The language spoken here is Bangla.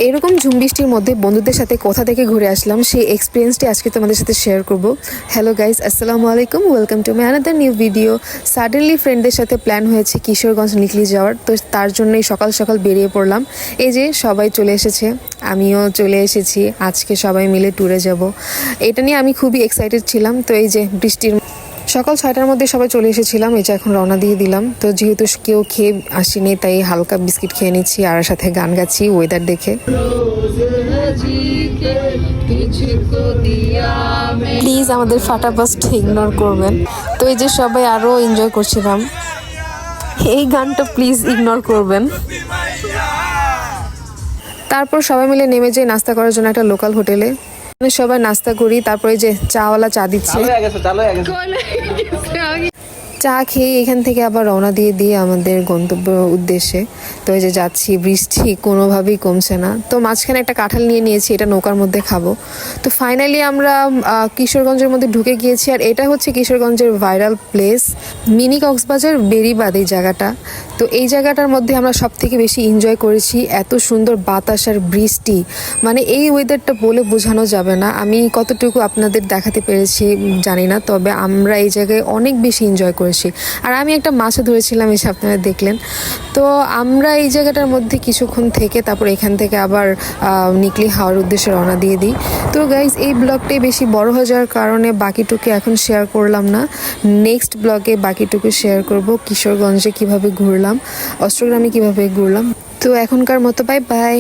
এরকম ঝুম বৃষ্টির মধ্যে বন্ধুদের সাথে কোথা থেকে ঘুরে আসলাম সেই এক্সপিরিয়েন্সটি আজকে তোমাদের সাথে শেয়ার করব। হ্যালো গাইস, আসসালামু আলাইকুম, welcome to my another new video. Suddenly ফ্রেন্ডদের সাথে প্ল্যান হয়েছে কিশোরগঞ্জ নিকলি যাওয়ার, তো তার জন্যই সকাল সকাল বেরিয়ে পড়লাম। এই যে সবাই চলে এসেছে, আমিও চলে এসেছি। আজকে সবাই মিলে ট্যুরে যাব, এটা নিয়ে আমি খুবই এক্সাইটেড ছিলাম। তো এই যে বৃষ্টির সকাল 6টার মধ্যে সবাই চলে এসেছিলাম। এই যে এখন রওনা দিয়ে দিলাম। তো যেহেতু কেউ খেয়ে আসেনি তাই হালকা বিস্কিট খেয়ে নিচ্ছি আর সাথে গান গাচ্ছি ওয়েদার দেখে। প্লিজ আমাদের ফাটা বাসটা ইগনোর করবেন। তো এই যে সবাই আরও এনজয় করছিলাম, এই গানটা প্লিজ ইগনোর করবেন। তারপর সবাই মিলে নেমে যাই নাস্তা করার জন্য একটা লোকাল হোটেলে। সবাই নাস্তা করি, তারপরে যে চাওয়ালা চা দিচ্ছে, চা খেয়ে এখান থেকে আবার রওনা দিয়ে দিয়ে আমাদের গন্তব্য উদ্দেশ্যে। তো এই যে যাচ্ছি, বৃষ্টি কোনোভাবেই কমছে না। তো মাঝখানে একটা কাঁঠাল নিয়ে নিয়েছি, এটা নৌকার মধ্যে খাবো। তো ফাইনালি আমরা কিশোরগঞ্জের মধ্যে ঢুকে গিয়েছি। আর এটা হচ্ছে কিশোরগঞ্জের ভাইরাল প্লেস মিনি কক্সবাজার বেড়িবাঁধ এই জায়গাটা। তো এই জায়গাটার মধ্যে আমরা সব থেকে বেশি এনজয় করেছি। এত সুন্দর বাতাস আর বৃষ্টি, মানে এই ওয়েদারটা বলে বোঝানো যাবে না। আমি কতটুকু আপনাদের দেখাতে পেরেছি জানি না, তবে আমরা এই জায়গায় অনেক বেশি এনজয় করেছি। আর আমি একটা মাছও ধরেছিলাম, এসে আপনারা দেখলেন। তো আমরা এই জায়গাটার মধ্যে কিছুক্ষণ থেকে তারপর এখান থেকে আবার নিকলি হাওয়ার উদ্দেশ্যে রওনা দিয়ে দিই। তো গাইজ, এই ব্লগটাই বেশি বড় হয়ে যাওয়ার কারণে বাকিটুকু এখন শেয়ার করলাম না। নেক্সট ব্লগে বাকিটুকু শেয়ার করব, কিশোরগঞ্জে কিভাবে ঘুরলাম, অষ্টগ্রামে কিভাবে ঘুরলাম। তো এখনকার মতো বাই বাই।